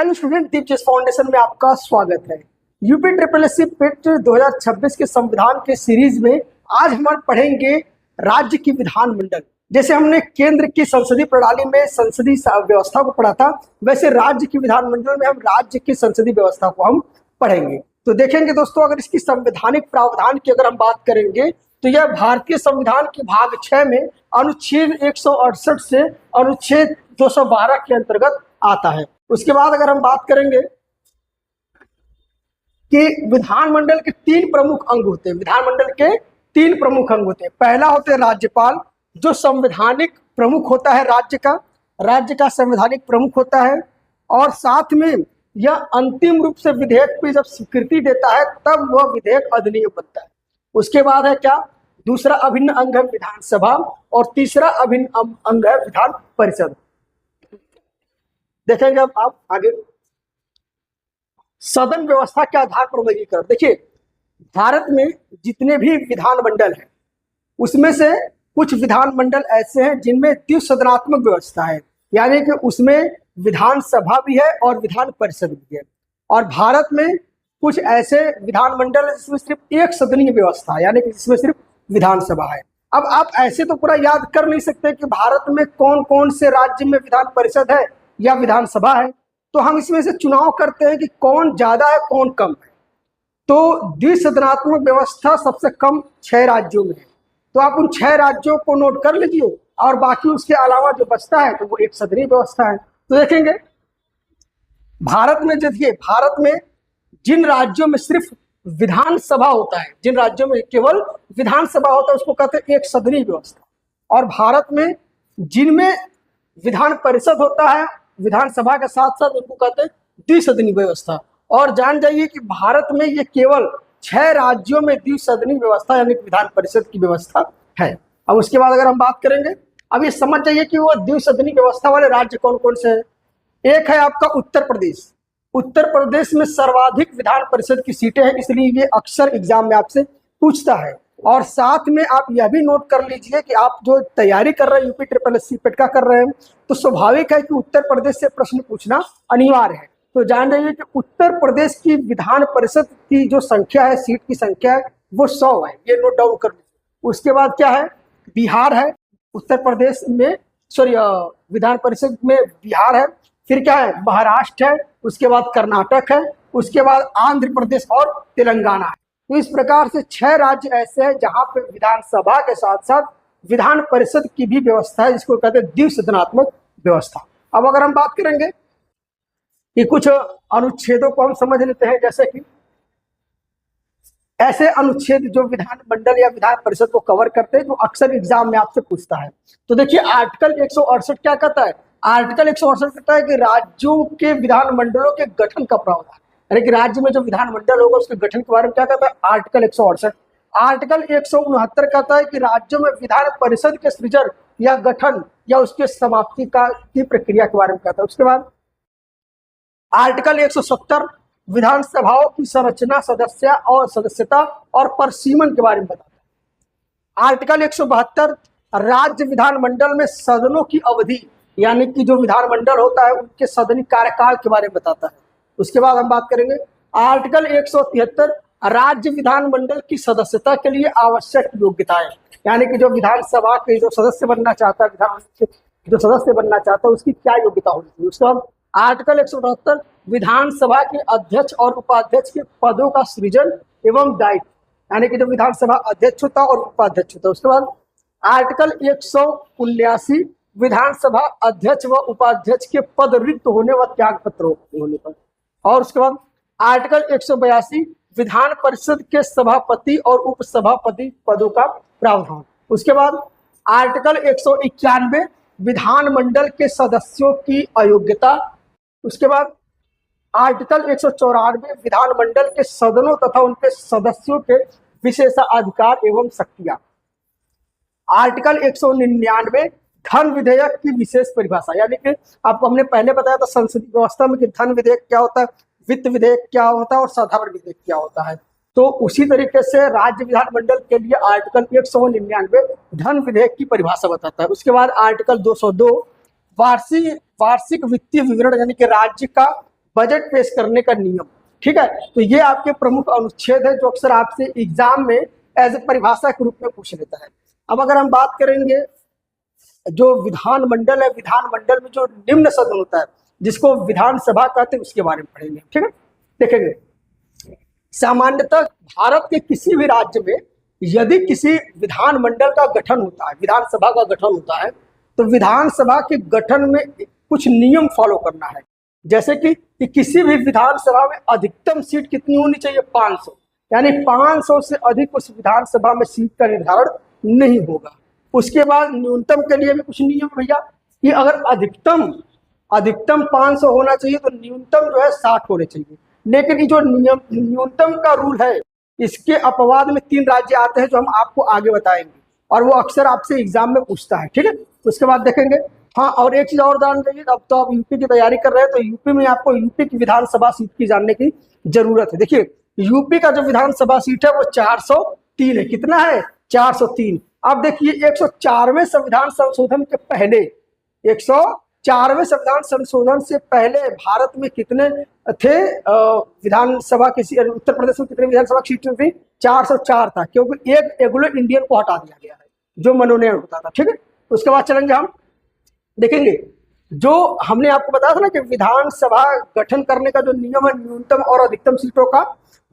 Hello student, दीपजेस foundation में आपका स्वागत है। यूपी ट्रिपल एससी पेट 2026 के संविधान के सीरीज में आज हम पढ़ेंगे राज्य की विधानमंडल। जैसे हमने केंद्र की संसदीय प्रणाली में संसदीय व्यवस्था को पढ़ा था, वैसे राज्य की विधानमंडल में हम राज्य की संसदीय व्यवस्था को हम पढ़ेंगे। तो देखेंगे दोस्तों, अगर इसकी संवैधानिक प्रावधान की अगर हम बात करेंगे तो यह भारतीय संविधान के भाग 6 में अनुच्छेद 168 से अनुच्छेद 212 के अंतर्गत आता है। उसके बाद अगर हम बात करेंगे कि विधानमंडल के 3 प्रमुख अंग होते हैं। विधानमंडल के 3 प्रमुख अंग होते हैं। पहला होता है राज्यपाल, जो संवैधानिक प्रमुख होता है राज्य का संवैधानिक प्रमुख होता है, और साथ में यह अंतिम रूप से विधेयक पे जब स्वीकृति देता है तब वह विधेयक अधिनियम बनता है। उसके बाद है क्या, दूसरा अभिन्न अंग है विधानसभा, और तीसरा अभिन्न अंग है विधान परिषद। देखेंगे अब आप आगे सदन व्यवस्था के आधार पर वर्गीकरण। देखिए, भारत में जितने भी विधानमंडल हैं उसमें से कुछ विधानमंडल ऐसे हैं जिनमें द्विसदनात्मक व्यवस्था है, यानी कि उसमें विधानसभा भी है और विधान परिषद भी है। और भारत में कुछ ऐसे विधानमंडल है जिसमें सिर्फ एक सदनीय व्यवस्था है, यानी कि जिसमें सिर्फ विधानसभा है। अब आप ऐसे तो पूरा याद कर नहीं सकते कि भारत में कौन कौन से राज्य में विधान परिषद है या विधानसभा है, तो हम इसमें से चुनाव करते हैं कि कौन ज्यादा है कौन कम है। तो द्विसदनात्मक व्यवस्था सबसे कम 6 राज्यों में है, तो आप उन 6 राज्यों को नोट कर लीजिए, और बाकी उसके अलावा जो बचता है तो वो एक सदनीय व्यवस्था है। तो देखेंगे भारत में जिन राज्यों में सिर्फ विधानसभा होता है, जिन राज्यों में केवल विधानसभा होता है, उसको कहते हैं एक सदनीय व्यवस्था। और भारत में जिनमें विधान परिषद होता है विधानसभा के साथ साथ, उनको कहते हैं द्विसदनीय व्यवस्था। और जान जाइए कि भारत में ये केवल 6 राज्यों में द्विसदनीय व्यवस्था यानी विधान परिषद की व्यवस्था है। अब उसके बाद अगर हम बात करेंगे, अब ये समझ जाइए कि वो द्विसदनीय व्यवस्था वाले राज्य कौन कौन से हैं। एक है आपका उत्तर प्रदेश। उत्तर प्रदेश में सर्वाधिक विधान परिषद की सीटें हैं, इसलिए ये अक्सर एग्जाम में आपसे पूछता है। और साथ में आप यह भी नोट कर लीजिए कि आप जो तैयारी कर रहे हैं यूपी ट्रिपल एससी पेट का कर रहे हैं, तो स्वाभाविक है कि उत्तर प्रदेश से प्रश्न पूछना अनिवार्य है। तो जान रहिए कि उत्तर प्रदेश की विधान परिषद की जो संख्या है, सीट की संख्या है, वो 100 है, ये नोट डाउन कर लीजिए। उसके बाद क्या है, बिहार है उत्तर प्रदेश में, विधान परिषद में बिहार है। फिर क्या है, महाराष्ट्र है, उसके बाद कर्नाटक है, उसके बाद आंध्र प्रदेश और तेलंगाना है। तो इस प्रकार से 6 राज्य ऐसे हैं जहां पे विधानसभा के साथ साथ विधान परिषद की भी व्यवस्था है, जिसको कहते हैं द्विसदनात्मक व्यवस्था। अब अगर हम बात करेंगे कि कुछ अनुच्छेदों को हम समझ लेते हैं, जैसे कि ऐसे अनुच्छेद जो विधानमंडल या विधान परिषद को कवर करते हैं, जो अक्सर एग्जाम में आपसे पूछता है। तो देखिए, आर्टिकल 168 क्या कहता है, आर्टिकल 168 कहता है कि राज्यों के विधानमंडलों के गठन का प्रावधान, यानी कि राज्य में जो विधानमंडल होगा उसके गठन के बारे में क्या कहता है आर्टिकल 168। आर्टिकल 169 कहता है कि राज्यों में विधान परिषद के सृजन या गठन या उसके समाप्ति की प्रक्रिया के बारे में कहता है। उसके बाद आर्टिकल 170 विधानसभाओं की संरचना, सदस्य और सदस्यता और परिसीमन के बारे में बताता है। आर्टिकल 172 राज्य विधानमंडल में सदनों की अवधि, यानी कि जो विधानमंडल होता है उनके सदनी कार्यकाल के बारे में बताता है। उसके बाद हम बात करेंगे आर्टिकल 173 राज्य विधानमंडल की सदस्यता के लिए आवश्यक योग्यताएं, यानी कि जो विधानसभा के जो सदस्य बनना चाहता है, जो सदस्य बनना चाहता है उसकी क्या योग्यता होनी चाहिए। उसके बाद आर्टिकल 178 विधानसभा के अध्यक्ष और उपाध्यक्ष के पदों का सृजन एवं दायित्व, यानी कि जो विधानसभा अध्यक्ष होता है और उपाध्यक्ष होता है। उसके बाद आर्टिकल 179 विधानसभा अध्यक्ष व उपाध्यक्ष के पद रिक्त होने व त्याग पत्र होने पर। और उसके बाद आर्टिकल 182 विधान परिषद के सभापति और उपसभापति पदों का प्रावधान। उसके बाद आर्टिकल 191 विधानमंडल के सदस्यों की अयोग्यता। उसके बाद आर्टिकल 194 विधानमंडल के सदनों तथा उनके सदस्यों के विशेषाधिकार एवं शक्तियां। आर्टिकल 199 धन विधेयक की विशेष परिभाषा, यानी कि आपको हमने पहले बताया था संसदीय व्यवस्था में कि धन विधेयक क्या होता है, वित्त विधेयक क्या होता है और साधारण विधेयक क्या होता है। तो उसी तरीके से राज्य विधानमंडल के लिए आर्टिकल 199 धन विधेयक की परिभाषा बताता है। उसके बाद आर्टिकल 202 वार्षिक वित्तीय विवरण, यानी कि राज्य का बजट पेश करने का नियम। ठीक है, तो ये आपके प्रमुख अनुच्छेद है जो अक्सर आपसे एग्जाम में एज ए परिभाषा के रूप में पूछ लेता है। अब अगर हम बात करेंगे जो विधानमंडल है, विधानमंडल में जो निम्न सदन होता है जिसको विधानसभा कहते हैं उसके बारे में पढ़ेंगे। ठीक है, देखेंगे सामान्यतः भारत के किसी भी राज्य में यदि किसी विधानमंडल का गठन होता है, विधानसभा का गठन होता है, तो विधानसभा के गठन में कुछ नियम फॉलो करना है। जैसे कि किसी भी विधानसभा में अधिकतम सीट कितनी होनी चाहिए, 500, यानी 500 से अधिक उस विधानसभा में सीट का निर्धारण नहीं होगा। उसके बाद न्यूनतम के लिए भी कुछ नियम भैया कि अगर अधिकतम 500 होना चाहिए तो न्यूनतम जो है 60 होने चाहिए। लेकिन ये जो न्यूनतम का रूल है इसके अपवाद में 3 राज्य आते हैं जो हम आपको आगे बताएंगे और वो अक्सर आपसे एग्जाम में पूछता है। ठीक है, उसके बाद देखेंगे। हाँ, और एक चीज और जान लीजिए, अब तो आप यूपी की तैयारी कर रहे हैं तो यूपी में आपको यूपी की विधानसभा सीट की जानने की जरूरत है। देखिए यूपी का जो विधानसभा सीट है वो 403 है। कितना है, 403। अब देखिए 104वें संविधान संशोधन के पहले, 104वें संविधान संशोधन से पहले भारत में कितने थे विधानसभा की, उत्तर प्रदेश में कितने विधानसभा सीटें थी, 404 था, क्योंकि एक एंग्लो इंडियन को हटा दिया गया है जो मनोनयन होता था। ठीक है, उसके बाद चलेंगे हम देखेंगे जो हमने आपको बताया था ना कि विधानसभा गठन करने का जो नियम है न्यूनतम और अधिकतम सीटों का,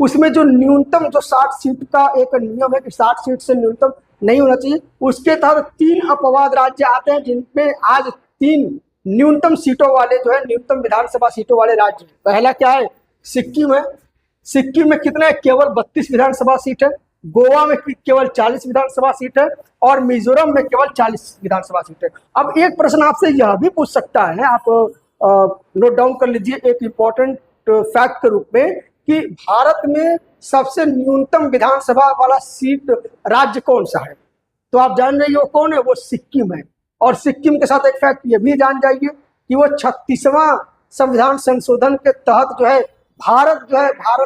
उसमें जो न्यूनतम जो 60 सीट का एक नियम है कि 60 सीट से न्यूनतम नहीं होना चाहिए, उसके तहत 3 अपवाद राज्य आते हैं जिनमें आज 3 न्यूनतम सीटों वाले जो है न्यूनतम विधानसभा सीटों वाले राज्य। पहला क्या है, सिक्किम है। सिक्किम में कितना है, केवल 32 विधानसभा सीट है। गोवा में केवल 40 विधानसभा सीट है और मिजोरम में केवल 40 विधानसभा सीट है। अब एक प्रश्न आपसे यह भी पूछ सकता है, आप नोट डाउन कर लीजिए एक इंपॉर्टेंट फैक्ट के रूप में कि भारत में सबसे न्यूनतम विधानसभा वाला सीट राज्य कौन सा है, तो आप जान जाइए वो कौन है, वो सिक्किम है। और सिक्किम के साथ एक फैक्ट ये भी जान जाइए कि वो 36वां संविधान संशोधन के तहत जो है भारत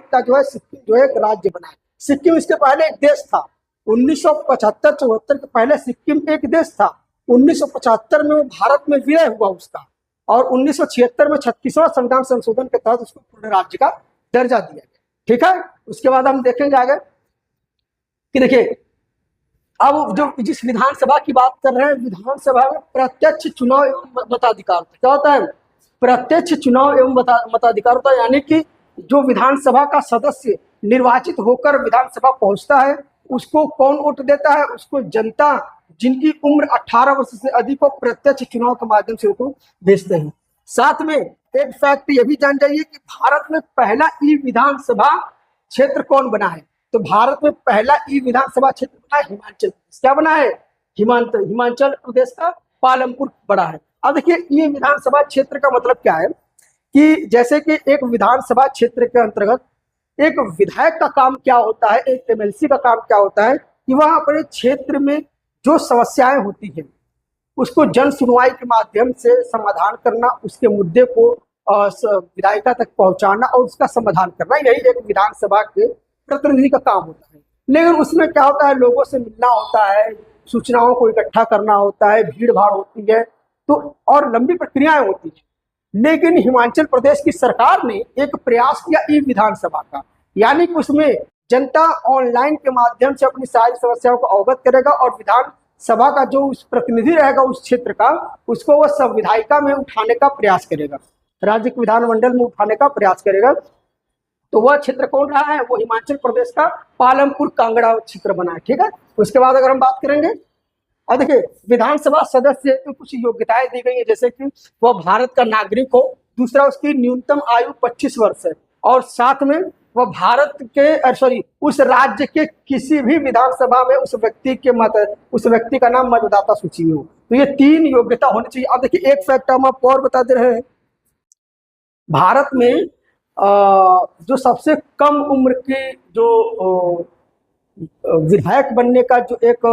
का जो है सिक्किम जो है एक राज्य बना है। सिक्किम इसके पहले एक देश था, 1975-74 के पहले सिक्किम एक देश था। 1975 में वो भारत में विलय हुआ उसका, और 1976 में 36वां संविधान संशोधन के तहत उसको पूर्ण राज्य का दर्जा दिया गया। ठीक है, उसके बाद हम देखेंगे आगे कि देखिए अब जो जिस विधानसभा की बात कर रहे हैं, विधानसभा में प्रत्यक्ष चुनाव एवं मताधिकार होता है। क्या होता है, प्रत्यक्ष चुनाव एवं मताधिकार होता है, यानी कि जो विधानसभा का सदस्य निर्वाचित होकर विधानसभा पहुंचता है उसको कौन वोट देता है, उसको जनता जिनकी उम्र 18 वर्ष से अधिक हो प्रत्यक्ष चुनाव के माध्यम से उनको भेजते हैं। साथ में एक फैक्ट ये भी जान जाइए कि भारत में पहला ई विधानसभा क्षेत्र कौन बना है, तो भारत में पहला ई विधानसभा क्षेत्र बना है हिमाचल प्रदेश। क्या बना है, हिमाचल प्रदेश का पालमपुर बड़ा है। अब देखिए ये विधानसभा क्षेत्र का मतलब क्या है कि जैसे कि एक विधानसभा क्षेत्र के अंतर्गत एक विधायक का काम क्या होता है, एक एमएलसी का काम क्या होता है कि वह अपने क्षेत्र में जो समस्याएं होती हैं उसको जन सुनवाई के माध्यम से समाधान करना, उसके मुद्दे को विधायिका तक पहुंचाना और उसका समाधान करना, यही एक विधानसभा के प्रतिनिधि का काम होता है। लेकिन उसमें क्या होता है, लोगों से मिलना होता है, सूचनाओं को इकट्ठा करना होता है, भीड़ भाड़ होती है, तो और लंबी प्रक्रियाएं होती है। लेकिन हिमाचल प्रदेश की सरकार ने एक प्रयास किया ई विधानसभा का, यानी कि उसमें जनता ऑनलाइन के माध्यम से अपनी सारी समस्याओं को अवगत करेगा और विधानसभा का जो उस प्रतिनिधि रहेगा उस क्षेत्र का, उसको वह संविधायिका में उठाने का प्रयास करेगा, राज्य के विधानमंडल में उठाने का प्रयास करेगा। तो वह क्षेत्र कौन रहा है, वो हिमाचल प्रदेश का पालमपुर कांगड़ा क्षेत्र बना है। ठीक है, उसके बाद अगर हम बात करेंगे और देखिए विधानसभा सदस्य को कुछ योग्यताएं दी गई है, जैसे कि वह भारत का नागरिक हो, दूसरा उसकी न्यूनतम आयु 25 वर्ष है, और साथ में वह भारत के उस राज्य के किसी भी विधानसभा में उस व्यक्ति का नाम मतदाता सूची में हो। तो ये 3 योग्यता होनी चाहिए। अब देखिए एक फैक्ट हम आपको और बता दे रहे हैं, भारत में जो सबसे कम उम्र की जो विधायक बनने का जो एक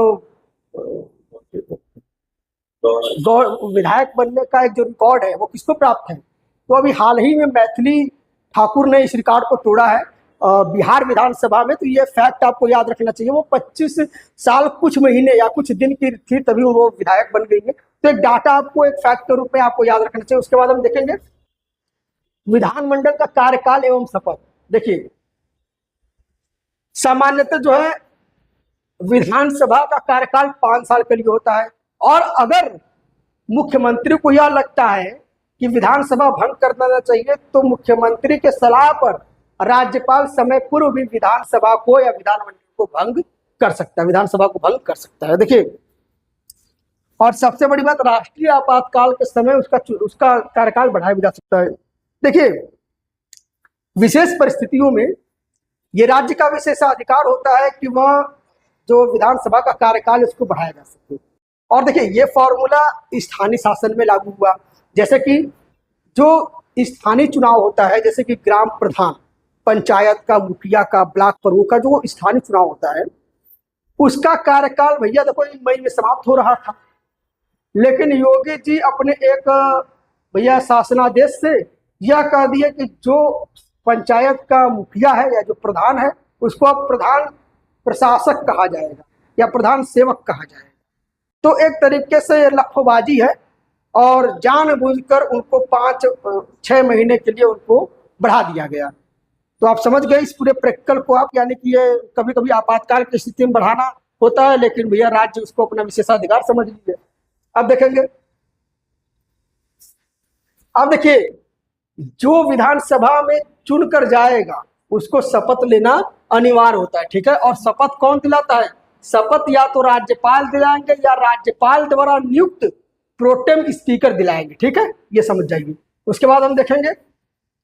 विधायक बनने का एक जो रिकॉर्ड है वो किसको प्राप्त है, तो अभी हाल ही में मैथिली ठाकुर ने इस रिकॉर्ड को तोड़ा है बिहार विधानसभा में। तो ये फैक्ट आपको याद रखना चाहिए, वो 25 साल कुछ महीने या कुछ दिन की थी तभी वो विधायक बन गई है। तो एक डाटा आपको एक फैक्ट के रूप में आपको याद रखना चाहिए। उसके बाद हम देखेंगे विधानमंडल का कार्यकाल एवं शपथ। देखिए, सामान्यतः जो है विधानसभा का कार्यकाल 5 साल के लिए होता है, और अगर मुख्यमंत्री को यह लगता है कि विधानसभा भंग कर देना चाहिए तो मुख्यमंत्री के सलाह पर राज्यपाल समय पूर्व भी विधानसभा को या विधानमंडल को भंग कर सकता है, विधानसभा को भंग कर सकता है। देखिए, और सबसे बड़ी बात, राष्ट्रीय आपातकाल के समय उसका कार्यकाल बढ़ाया भी जा सकता है। देखिए, विशेष परिस्थितियों में ये राज्य का विशेषाधिकार होता है कि वह जो विधानसभा का कार्यकाल उसको बढ़ाया जा सके। और देखिए, ये फॉर्मूला स्थानीय शासन में लागू हुआ, जैसे कि जो स्थानीय चुनाव होता है, जैसे कि ग्राम प्रधान, पंचायत का मुखिया का, ब्लॉक प्रमुख का जो स्थानीय चुनाव होता है, उसका कार्यकाल भैया देखो मई में समाप्त हो रहा था, लेकिन योगी जी अपने एक भैया शासनादेश से यह कह दिए कि जो पंचायत का मुखिया है या जो प्रधान है उसको अब प्रधान प्रशासक कहा जाएगा या प्रधान सेवक कहा जाएगा। तो एक तरीके से लफबाजी है, और जानबूझकर उनको 5-6 महीने के लिए उनको बढ़ा दिया गया। तो आप समझ गए इस पूरे प्रैक्टिकल को आप, यानी कि ये कभी कभी आपातकाल की स्थिति में बढ़ाना होता है, लेकिन भैया राज्य उसको अपना विशेषाधिकार समझ लीजिए। अब देखेंगे, अब देखिए, जो विधानसभा में चुनकर जाएगा उसको शपथ लेना अनिवार्य होता है, ठीक है। और शपथ कौन दिलाता है? शपथ या तो राज्यपाल दिलाएंगे या राज्यपाल द्वारा नियुक्त प्रोटेम स्पीकर दिलाएंगे, ठीक है, ये समझ जाइए। उसके बाद हम देखेंगे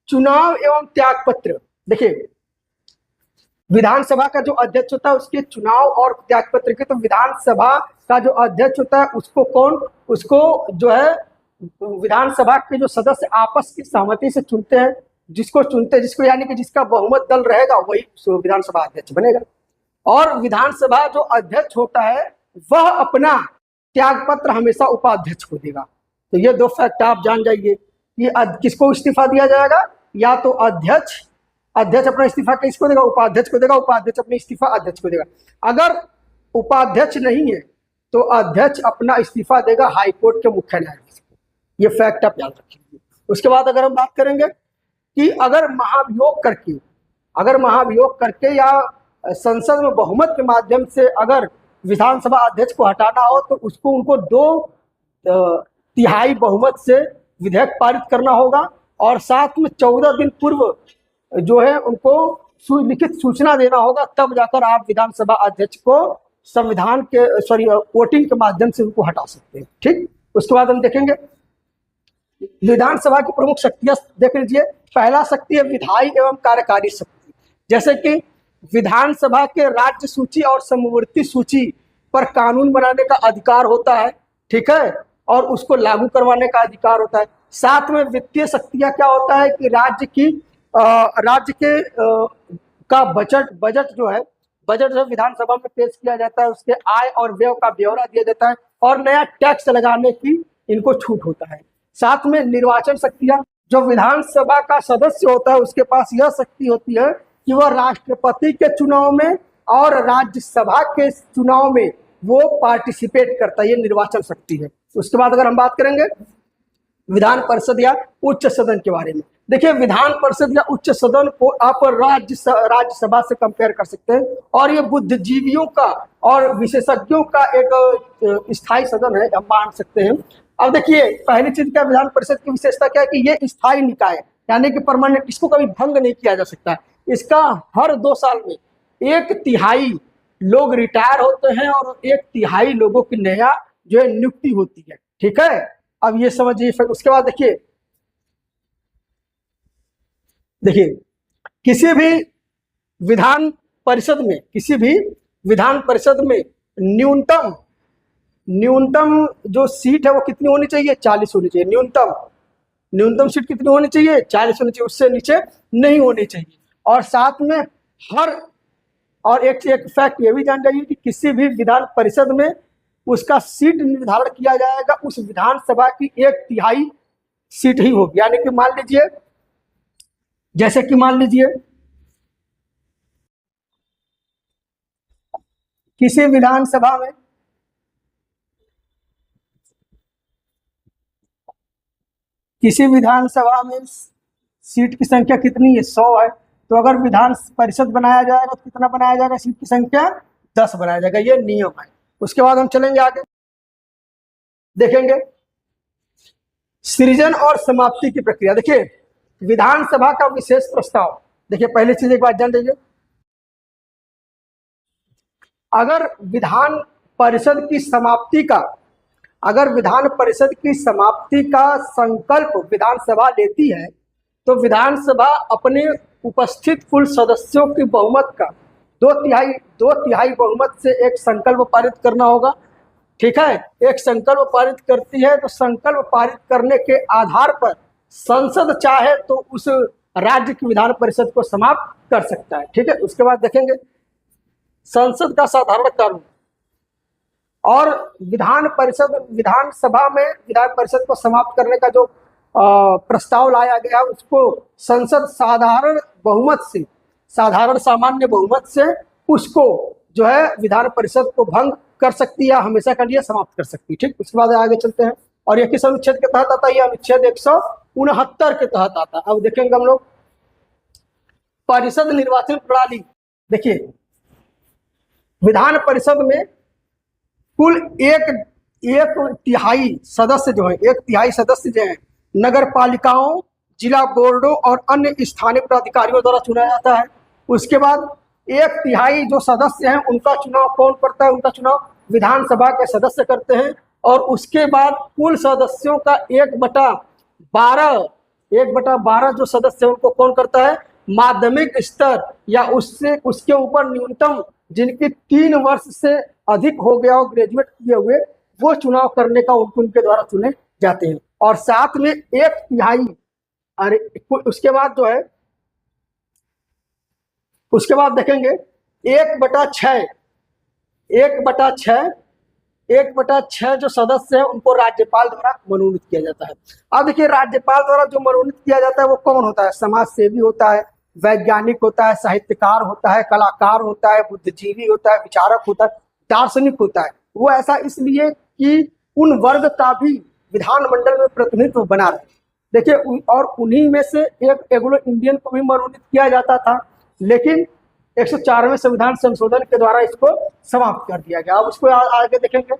चुनाव एवं त्यागपत्र। देखिए, विधानसभा का जो अध्यक्ष होता है उसके चुनाव और त्यागपत्र के, तो विधानसभा का जो अध्यक्ष होता है उसको जो है विधानसभा के जो सदस्य आपस की सहमति से चुनते हैं, जिसको यानी कि जिसका बहुमत दल रहेगा वही विधानसभा अध्यक्ष बनेगा। और विधानसभा जो अध्यक्ष होता है वह अपना त्यागपत्र हमेशा उपाध्यक्ष को देगा। तो ये 2 फैक्ट आप जान जाइए कि किसको इस्तीफा दिया जाएगा, या तो अध्यक्ष अपना इस्तीफा किसको देगा? उपाध्यक्ष को देगा, उपाध्यक्ष अपना इस्तीफा अध्यक्ष को देगा। अगर उपाध्यक्ष नहीं है तो अध्यक्ष अपना इस्तीफा देगा हाईकोर्ट के मुख्य न्यायाधीश को। ये फैक्ट आप याद रखिए। उसके बाद अगर हम बात करेंगे कि अगर महाभियोग करके या संसद में बहुमत के माध्यम से अगर विधानसभा अध्यक्ष को हटाना हो तो उनको 2/3 बहुमत से विधेयक पारित करना होगा, और साथ में 14 दिन पूर्व जो है उनको लिखित सूचना देना होगा, तब जाकर आप विधानसभा अध्यक्ष को वोटिंग के माध्यम से उनको हटा सकते हैं, ठीक। उसके बाद हम देखेंगे विधानसभा की प्रमुख शक्तियां देख लीजिए। पहला शक्ति है विधायी एवं कार्यकारी शक्ति। जैसे कि विधानसभा के राज्य सूची और समवर्ती सूची पर कानून बनाने का अधिकार होता है, ठीक है, और उसको लागू करवाने का अधिकार होता है। साथ में वित्तीय शक्तियां क्या होता है कि राज्य के का बजट जो है विधानसभा में पेश किया जाता है, उसके आय और व्यय का ब्यौरा दिया जाता है, और नया टैक्स लगाने की इनको छूट होता है। साथ में निर्वाचन शक्तियां, जो विधानसभा का सदस्य होता है उसके पास यह शक्ति होती है कि वह राष्ट्रपति के चुनाव में और राज्यसभा के चुनाव में वो पार्टिसिपेट करता है, ये निर्वाचन शक्ति है। उसके बाद अगर हम बात करेंगे विधान परिषद या उच्च सदन के बारे में, देखिए विधान परिषद या उच्च सदन को आप राज्यसभा से कंपेयर कर सकते हैं, और ये बुद्धिजीवियों का और विशेषज्ञों का एक स्थायी सदन है, हम मान सकते हैं। अब देखिए, पहली चीज क्या, विधान परिषद की विशेषता क्या है कि ये स्थायी निकाय है, यानी कि परमानेंट, इसको कभी भंग नहीं किया जा सकता। इसका हर 2 साल में 1/3 लोग रिटायर होते हैं और 1/3 लोगों की नया जो है नियुक्ति होती है, ठीक है। अब ये समझिए। उसके बाद देखिए किसी भी विधान परिषद में न्यूनतम जो सीट है वो कितनी होनी चाहिए? 40 होनी चाहिए। न्यूनतम सीट कितनी होनी चाहिए? 40 होनी चाहिए, उससे नीचे नहीं होनी चाहिए। और साथ में एक फैक्ट ये भी जान जाइए कि किसी भी विधान परिषद में उसका सीट निर्धारण किया जाएगा उस विधानसभा की 1/3 सीट ही होगी। यानी कि मान लीजिए, जैसे कि मान लीजिए किसी विधानसभा में सीट की संख्या कितनी है, 100 है। तो अगर विधान परिषद बनाया जाएगा तो कितना बनाया जाएगा, सीट की संख्या 10 बनाया जाएगा, ये नियम है। उसके बाद हम चलेंगे आगे, देखेंगे सृजन और समाप्ति की प्रक्रिया। देखिए विधानसभा का विशेष प्रस्ताव, देखिए पहली चीज एक बात जान लीजिए, अगर विधान परिषद की समाप्ति का, अगर विधान परिषद की समाप्ति का संकल्प विधानसभा लेती है तो विधानसभा अपने उपस्थित कुल सदस्यों की बहुमत का दो तिहाई बहुमत से एक संकल्प पारित करना होगा। ठीक है, एक संकल्प पारित करती है तो संकल्प पारित करने के आधार पर संसद चाहे तो उस राज्य की विधान परिषद को समाप्त कर सकता है। ठीक है, उसके बाद देखेंगे संसद का साधारण कानून और विधानसभा में विधान परिषद को समाप्त करने का जो प्रस्ताव लाया गया उसको संसद साधारण सामान्य बहुमत से उसको जो है विधान परिषद को भंग कर सकती है या हमेशा के लिए समाप्त कर सकती है। ठीक, उसके बाद आगे चलते हैं और ये किस अनुच्छेद के तहत आता है, ये अनुच्छेद 169 के तहत आता है। अब देखेंगे हम लोग परिषद निर्वाचन प्रणाली। देखिए विधान परिषद में कुल एक तिहाई सदस्य जो है नगर पालिकाओं, जिला बोर्डों और अन्य स्थानीय प्राधिकारियों द्वारा चुना जाता है। उसके बाद 1/3 जो सदस्य हैं उनका चुनाव कौन करता है, उनका चुनाव विधानसभा के सदस्य करते हैं। और उसके बाद कुल सदस्यों का 1/12 जो सदस्य हैं उनको कौन करता है, माध्यमिक स्तर या उसके ऊपर न्यूनतम जिनकी 3 वर्ष से अधिक हो गया हो, ग्रेजुएट किए हुए, वो चुनाव करने का उनके द्वारा चुने जाते हैं। और साथ में 1/3 उसके बाद जो है, उसके बाद देखेंगे 1/6 जो सदस्य हैं उनको राज्यपाल द्वारा मनोनीत किया जाता है। अब देखिए राज्यपाल द्वारा जो मनोनीत किया जाता है वो कौन होता है, समाज सेवी होता है, वैज्ञानिक होता है, साहित्यकार होता है, कलाकार होता है, बुद्धिजीवी होता है, विचारक होता है, दार्शनिक होता है। वो ऐसा इसलिए कि उन वर्ग का भी विधानमंडल में प्रतिनिधित्व बना रहे। देखिए और उन्हीं में से एक एंग्लो इंडियन को भी मनोनीत किया जाता था, लेकिन 104वें संविधान संशोधन के द्वारा इसको समाप्त कर दिया गया। अब उसको आगे देखेंगे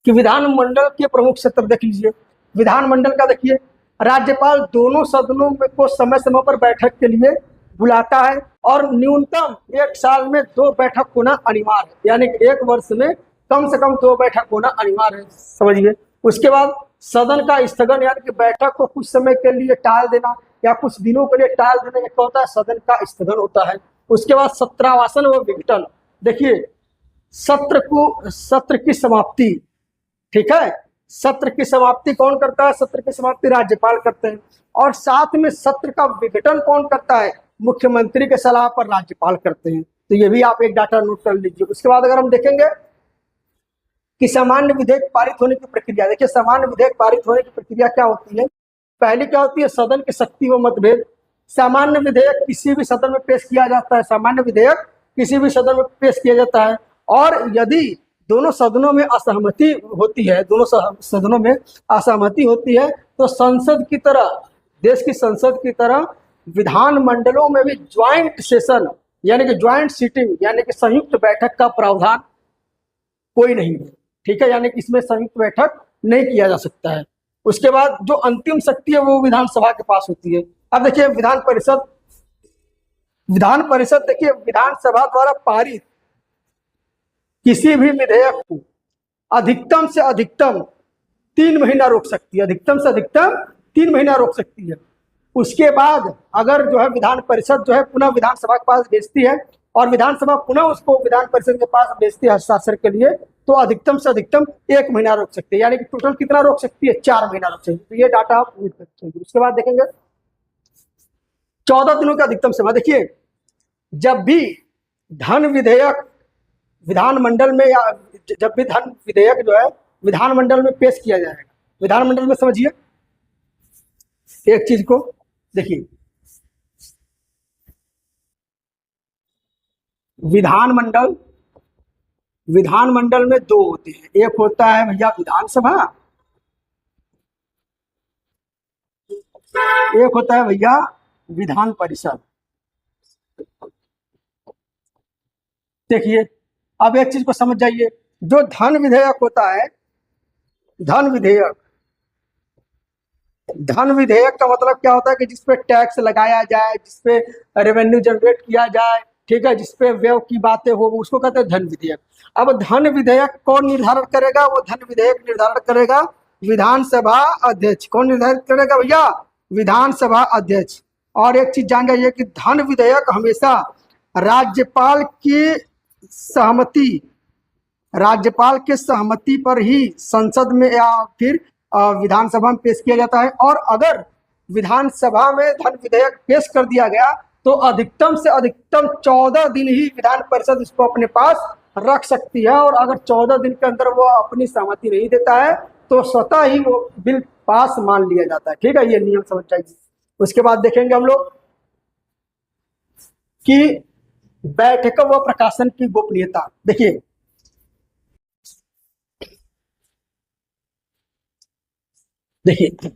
कि विधानमंडल के प्रमुख सत्र देख लीजिए। विधानमंडल का देखिए राज्यपाल दोनों सदनों में को समय समय पर बैठक के लिए बुलाता है और न्यूनतम 1 साल में 2 बैठक होना अनिवार्य है, यानी कि 1 वर्ष में कम से कम 2 बैठक होना अनिवार्य है, समझिए। उसके बाद सदन का स्थगन, यानी कि बैठक को कुछ समय के लिए टाल देना या कुछ दिनों के लिए टाल देना, क्या होता है, सदन का स्थगन होता है। उसके बाद सत्रावासन व विघटन। देखिए सत्र की समाप्ति, ठीक है, सत्र की समाप्ति कौन करता है, सत्र की समाप्ति राज्यपाल करते हैं। और साथ में सत्र का विघटन कौन करता है, मुख्यमंत्री के सलाह पर राज्यपाल करते हैं। तो ये भी आप एक डाटा नोट कर लीजिए। उसके बाद अगर हम देखेंगे कि सामान्य विधेयक पारित होने की प्रक्रिया, देखिए सामान्य विधेयक पारित होने की प्रक्रिया क्या होती है। पहली क्या होती है, सदन की शक्ति व मतभेद। सामान्य विधेयक किसी भी सदन में पेश किया जाता है, सामान्य विधेयक किसी भी सदन में पेश किया जाता है। और यदि दोनों सदनों में असहमति होती है, तो संसद की तरह, देश की संसद की तरह विधान मंडलों में भी ज्वाइंट सेशन यानी कि ज्वाइंट सीटिंग यानी कि संयुक्त बैठक का प्रावधान कोई नहीं है। ठीक है, यानी कि इसमें संयुक्त बैठक नहीं किया जा सकता है। उसके बाद जो अंतिम शक्ति है वो विधानसभा के पास होती है। अब देखिए विधान परिषद देखिए विधानसभा द्वारा पारित किसी भी विधेयक को अधिकतम से अधिकतम 3 महीना रोक सकती है, अधिकतम से अधिकतम 3 महीना रोक सकती है। उसके बाद अगर जो है विधान परिषद जो है पुनः विधानसभा के पास भेजती है और विधानसभा पुनः उसको विधान परिषद के पास भेजती है हस्ताक्षर के लिए, तो अधिकतम से अधिकतम 1 महीना रोक सकती है, यानी कि टोटल कितना रोक सकती है, 4 महीना रोक सकती है। तो ये डाटा आप नोट कर सकते हैं। उसके बाद देखेंगे 14 दिनों का अधिकतम समय। देखिए जब भी धन विधेयक विधानमंडल में या जब भी धन विधेयक जो है विधानमंडल में पेश किया जाएगा, विधानमंडल में समझिए एक चीज को, देखिए विधानमंडल में 2 होते हैं, एक होता है भैया विधानसभा एक होता है भैया विधान परिषद। देखिए अब एक चीज को समझ जाइए, जो धन विधेयक होता है, धन विधेयक, धन विधेयक का मतलब क्या होता है कि जिसपे टैक्स लगाया जाए, जिसपे रेवेन्यू जनरेट किया जाए, ठीक है, जिसपे व्यय की बातें हो, उसको कहते हैं धन विधेयक। अब धन विधेयक कौन निर्धारण करेगा? वो धन विधेयक निर्धारण करेगा विधानसभा अध्यक्ष। कौन निर्धारित करेगा भैया? विधानसभा अध्यक्ष। और एक चीज जान जाइए कि धन विधेयक हमेशा राज्यपाल की सहमति, राज्यपाल के सहमति पर ही संसद में या फिर विधानसभा में पेश किया जाता है। और अगर विधानसभा में धन विधेयक पेश कर दिया गया तो अधिकतम से अधिकतम 14 दिन ही विधान परिषद इसको अपने पास रख सकती है। और अगर 14 दिन के अंदर वो अपनी सहमति नहीं देता है तो स्वतः ही वो बिल पास मान लिया जाता है। ठीक है, ये नियम समझ जाइए। उसके बाद देखेंगे हम लोग कि बैठक व प्रकाशन की गोपनीयता। देखिए देखिए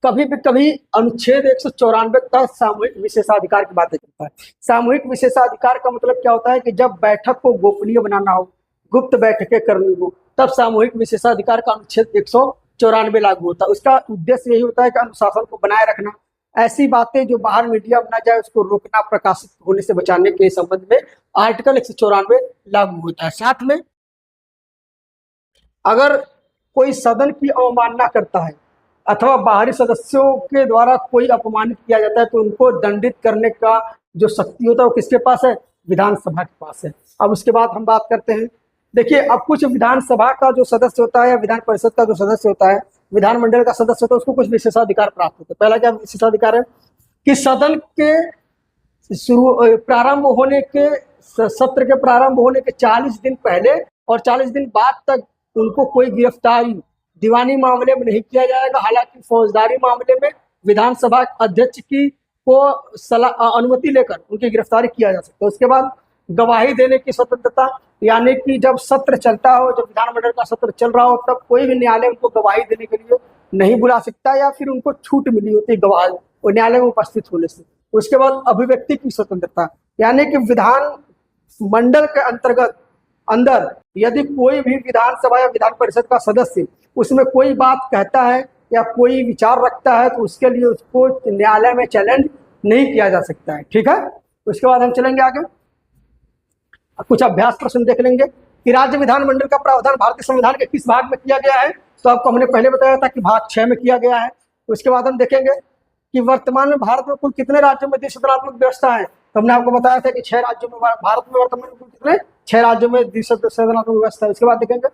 कभी भी कभी अनुच्छेद 194 का सामूहिक विशेषाधिकार की बातें करता है। सामूहिक विशेषाधिकार का मतलब क्या होता है कि जब बैठक को गोपनीय बनाना हो, गुप्त बैठकें करनी हो, तब सामूहिक विशेषाधिकार का अनुच्छेद 194 लागू होता है। उसका उद्देश्य यही होता है कि अनुशासन को बनाए रखना, ऐसी बातें जो बाहर मीडिया में ना जाए उसको रोकना, प्रकाशित होने से बचाने के संबंध में आर्टिकल 194 लागू होता है। साथ में अगर कोई सदन की अवमानना करता है अथवा बाहरी सदस्यों के द्वारा कोई अपमानित किया जाता है तो उनको दंडित करने का जो शक्ति होता है वो किसके पास है? विधानसभा के पास है। अब उसके बाद हम बात करते हैं, देखिए अब कुछ विधानसभा का जो सदस्य होता है या विधान परिषद का जो सदस्य होता है, विधानमंडल का सदस्य होता है, उसको कुछ विशेषाधिकार प्राप्त होते हैं। पहला क्या विशेषाधिकार है कि सदन के शुरू प्रारंभ होने के, सत्र के प्रारंभ होने के 40 दिन पहले और 40 दिन बाद तक उनको कोई गिरफ्तारी दीवानी मामले में नहीं किया जाएगा। हालांकि फौजदारी मामले में विधानसभा अध्यक्ष की को अनुमति लेकर उनकी गिरफ्तारी किया जा सकता है। उसके बाद गवाही देने की स्वतंत्रता, यानी कि जब सत्र चलता हो, जब विधानमंडल का सत्र चल रहा हो, तब कोई भी न्यायालय उनको गवाही देने के लिए नहीं बुला सकता या फिर उनको छूट मिली होती है गवाही वो न्यायालय में उपस्थित होने से। उसके बाद अभिव्यक्ति की स्वतंत्रता, यानी कि विधान मंडल के अंतर्गत अंदर यदि कोई भी विधानसभा या विधान परिषद का सदस्य उसमें कोई बात कहता है या कोई विचार रखता है तो उसके लिए उसको न्यायालय में चैलेंज नहीं किया जा सकता है। ठीक है, उसके बाद हम चलेंगे आगे, कुछ अभ्यास प्रश्न देख लेंगे कि राज्य विधानमंडल का प्रावधान भारतीय संविधान के किस भाग में किया गया है। तो आपको हमने पहले बताया था कि भाग 6 में किया गया है। उसके बाद हम देखेंगे कि वर्तमान में भारत में कुल कितने राज्यों में द्विसदनात्मक व्यवस्था है। तो हमने आपको बताया था कि 6 राज्यों में, भारत में वर्तमान में कुल कितने, 6 राज्यों में द्विसदनात्मक व्यवस्था है। उसके बाद देखेंगे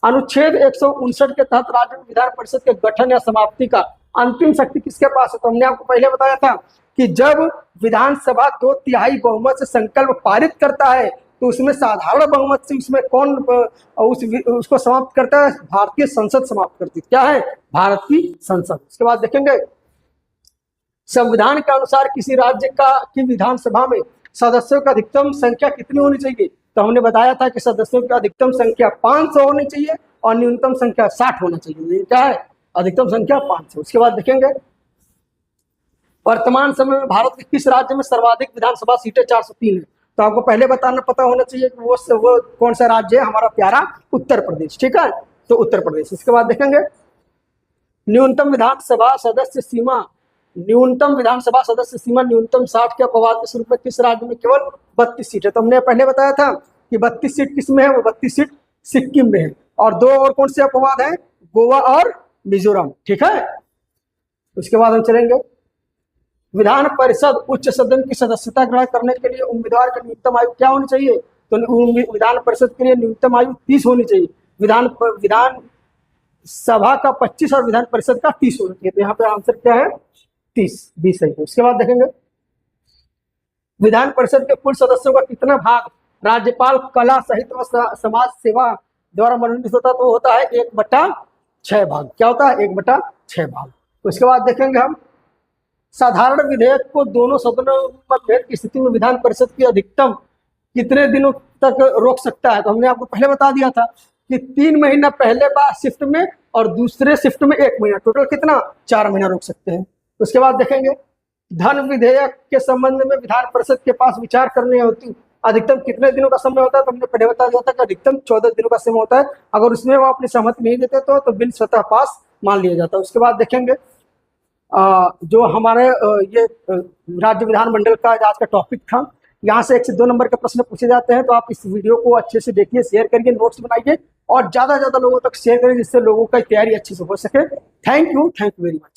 अनुच्छेद 159 के तहत राज्य विधान परिषद के गठन या समाप्ति का अंतिम शक्ति किसके पास है। तो हमने आपको पहले बताया था कि जब विधानसभा 2/3 बहुमत से संकल्प पारित करता है तो उसमें साधारण बहुमत से उसमें कौन उसको समाप्त करता है? भारतीय संसद समाप्त करती है। क्या है? भारत की संसद। उसके बाद देखेंगे संविधान के अनुसार किसी राज्य की विधानसभा में सदस्यों की अधिकतम संख्या कितनी होनी चाहिए। तो हमने बताया था कि सदस्यों की अधिकतम संख्या 500 होनी चाहिए और न्यूनतम संख्या 60 होना चाहिए। क्या है? अधिकतम संख्या 500। उसके बाद देखेंगे वर्तमान समय में भारत के किस राज्य में सर्वाधिक विधानसभा सीटें 403 है। तो आपको पहले पता होना चाहिए कि वो कौन सा राज्य है, हमारा प्यारा उत्तर प्रदेश। ठीक है, तो उत्तर प्रदेश। इसके बाद देखेंगे न्यूनतम विधानसभा सदस्य सीमा, न्यूनतम विधानसभा सदस्य सीमा न्यूनतम 60 के अपवाद के स्वरूप में किस राज्य में केवल 32 सीट है। तो हमने पहले बताया था कि 32 सीट किस में है, वो 32 सीट सिक्किम में है। और 2 और कौन से अपवाद है? गोवा और मिजोरम। ठीक है, उसके बाद हम चलेंगे विधान परिषद उच्च सदन की सदस्यता ग्रहण करने के लिए उम्मीदवार की न्यूनतम आयु क्या होनी चाहिए। तो विधान परिषद के लिए न्यूनतम आयु 30 होनी चाहिए। विधान सभा का 25 और विधान परिषद का 30 होना चाहिए। तो यहाँ पे आंसर क्या है? 20 है। उसके बाद देखेंगे विधान परिषद के कुल सदस्यों का कितना भाग राज्यपाल कला साहित्य व समाज सेवा द्वारा मनोनीत होता है। तो होता है 1/6 भाग। क्या होता है? 1/6 भाग। उसके बाद देखेंगे हम साधारण विधेयक को दोनों सदनों में मतभेद की स्थिति में विधान परिषद की अधिकतम कितने दिनों तक रोक सकता है। तो हमने आपको पहले बता दिया था कि 3 महीना पहले बार शिफ्ट में और दूसरे शिफ्ट में 1 महीना, टोटल कितना 4 महीना रोक सकते हैं। उसके बाद देखेंगे धन विधेयक के संबंध में विधान परिषद के पास विचार करने हेतु अधिकतम कितने दिनों का समय होता है। तो हमने पहले बता दिया था कि अधिकतम 14 दिनों का समय होता है। अगर उसमें वो अपनी सहमति नहीं देते तो बिल स्वतः पास मान लिया जाता है। उसके बाद देखेंगे जो हमारे ये राज्य विधानमंडल का आज का टॉपिक था, यहाँ से 1 से 2 नंबर के प्रश्न पूछे जाते हैं। तो आप इस वीडियो को अच्छे से देखिए, शेयर करिए, नोट्स बनाइए और ज़्यादा से ज़्यादा लोगों तक शेयर करें जिससे लोगों की तैयारी अच्छे से हो सके। Thank you very much.